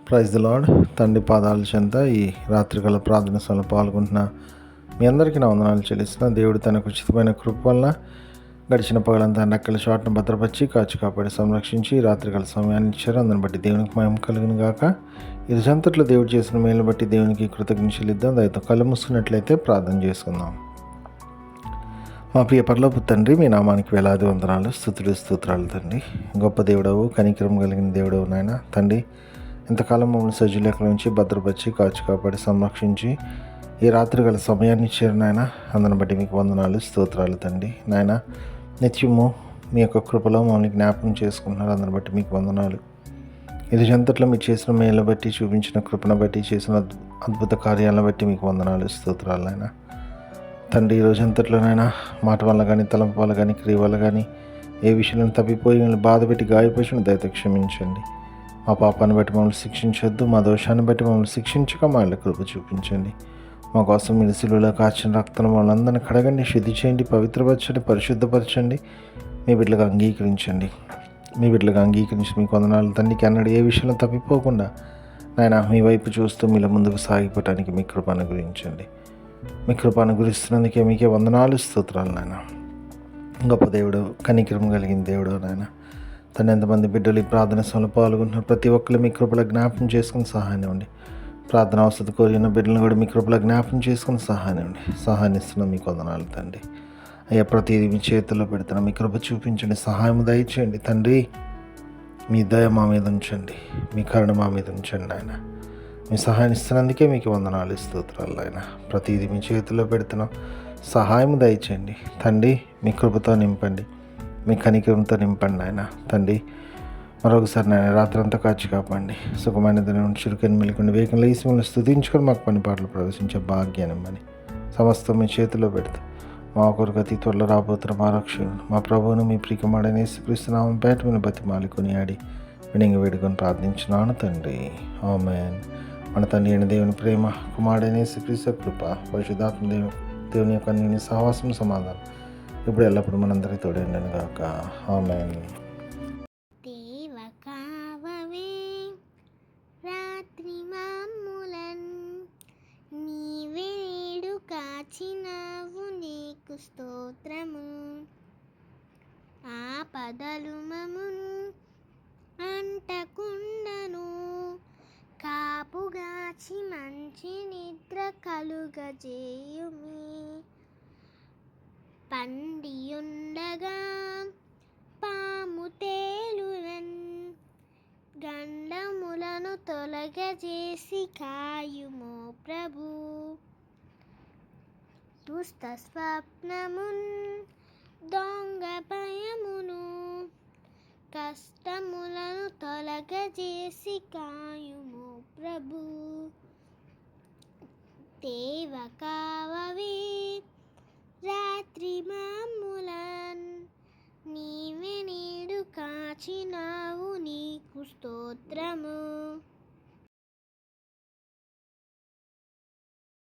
Praise the lord. తండ్రి పాదాల చెంత ఈ రాత్రికాల ప్రార్థన సభలో పాల్గొంటున్న మీ అందరికీ నా వందనాలు చెల్లిస్తున్నా. దేవుడు తనకు ఉచితమైన కృప వలన గడిచిన పగలంతా రెక్కల చాటును భద్రపరిచి కాచి కాపాడి సంరక్షించి రాత్రికాల సమయాన్ని ఇచ్చారు. అందుని బట్టి దేవునికి మహిమ కలుగును గాక. ఇది జంతట్లో దేవుడు చేసిన మేలు బట్టి దేవునికి కృతజ్ఞతలు చెల్లిద్దాం. దయతో కళ్ళు మూసుకున్నట్లయితే ప్రార్థన చేసుకుందాం. మా ప్రియ పరలోకపు తండ్రి, మీ నామానికి వేలాది వందనాలు, స్తుతులు స్తోత్రాలు తండ్రి. గొప్ప దేవుడవు, కనికరం కలిగిన దేవుడవు నాయన తండ్రి. ఇంతకాలం మమ్మల్ని సజ్జులేఖల నుంచి భద్రపరిచి కాచి కాపాడి సంరక్షించి ఈ రాత్రి గల సమయాన్ని ఇచ్చారు నాయన. అందుని బట్టి మీకు వందనాలు, స్తోత్రాలు తండ్రి. నాయన నిత్యము మీ యొక్క కృపలో మమ్మల్ని జ్ఞాపకం చేసుకుంటున్నారు. అందుని బట్టి మీకు వందనాలు. ఇది జంతట్లో మీరు చేసిన మేలు బట్టి, చూపించిన కృపను బట్టి, చేసిన అద్భుత కార్యాలను బట్టి మీకు వందనాలు, స్తోత్రాలు నాయన తండ్రి. ఈ రోజంతట్లోనైనా మాట వల్ల కానీ, తలంపు వల్ల కానీ, క్రియ వల్ల కానీ ఏ విషయంలో తప్పిపోయి మిమ్మల్ని బాధ పెట్టి గాయపరిచిన దయతో క్షమించండి. మా పాపాన్ని బట్టి మమ్మల్ని శిక్షించొద్దు, మా దోషాన్ని బట్టి మమ్మల్ని శిక్షించక మా ఇళ్ళ కృప చూపించండి. మా కోసం మీరు శిలువలో కాచిన రక్తం మమ్మల్ని అందరినీ కడగండి, శుద్ధి చేయండి, పవిత్రపరచండి, పరిశుద్ధపరచండి. మీ బిడ్డలుగా అంగీకరించండి. మీ బిడ్డలుగా అంగీకరించి మీకు వందనాలు తండ్రికి. అన్నాడు ఏ విషయంలో తప్పిపోకుండా నాయన మీ వైపు చూస్తూ మీలో ముందుకు సాగిపోవటానికి మీ కృప అనుగ్రహించండి. మీ కృప అనుగ్రహిస్తున్నందుకే మీకే వందనాలు, స్తోత్రాలు నాయన. గొప్ప దేవుడు, కనికరం కలిగిన దేవుడు నాయన తను. ఎంతమంది బిడ్డలు ఈ ప్రార్థన సమయంలో పాల్గొంటున్నారు, ప్రతి ఒక్కరు మీ కృపలో జ్ఞాపకం చేసుకుని సహాయం ఇవ్వండి. ప్రార్థన అవసరం కోరిన బిడ్డలను కూడా మీ కృపలో జ్ఞాపకం చేసుకుని సహాయం ఇవ్వండి. సహాయాన్ని ఇస్తున్నాం, మీకు వందనాలు తండ్రి. అయ్యా ప్రతిదీ మీ చేతుల్లో పెడుతున్నాం, మీ కృప చూపించండి, సహాయం దయచేయండి తండ్రి. మీ దయ మా మీద ఉంచండి, మీ కరుణ మా మీద ఉంచండి ఆయన. మీ సహాయం ఇస్తున్నందుకే మీకు వందనాలు, స్తోత్రాలు ఆయన. ప్రతిదీ మీ చేతుల్లో పెడుతున్నాం, సహాయం దయచేయండి తండ్రి. మీ కృపతో నింపండి, మీ కనికరంతో నింపండి ఆయన తండ్రి. మరొకసారి నాయన రాత్రి అంతా కాచి కాపాడండి. సుఖమైన దినం చురుకని మెలుకుని వేగం లేసి మిమ్మల్ని స్తుతించుకొని మాకు పని పాటలు ప్రవేశించే భాగ్యాన్ని ఇవ్వమని సమస్తం మీ చేతిలో పెడతాం. మా కొరకు అతి త్వరలో రాబోతున్న మా రక్షకుడు, మా ప్రభువును, మీ ప్రియకుమారుడైన యేసుక్రీస్తు నామమున పేరట మిమ్మల్ని బతిమాలి కొనియాడి వినంగా వేడుకొని ప్రార్థించున్నాను తండ్రి. ఆమేన్. మన తండ్రి అయిన దేవుని ప్రేమ, కుమారుడైన యేసుక్రీస్తు కృప, పరిశుద్ధాత్మ దేవుని యొక్క అన్యోన్య సహవాసం, సమాధానం ఇప్పుడు ఎల్లప్పుడు మనందరికీ తోడైండను గాక. ఆమేన్. రాత్రి మాములన్ నీవేడు కాచినావు, నీకు స్తోత్రము. ఆపదలు మమును అంటకుండను, కాపుగాచి మంచి నిద్ర కలుగజేయుమి. పండియుండగా పాము తేలునన్, గండములను తొలగజేసి కాయుమో ప్రభు. దుష్ట స్వప్నమున్ దొంగ భయమును, కష్టములను తొలగజేసి కాయుమో ప్రభు. దేవ కావవే రాత్రి మాములన్, నీవే నేడు కాచినావు, నీకు స్తోత్రము.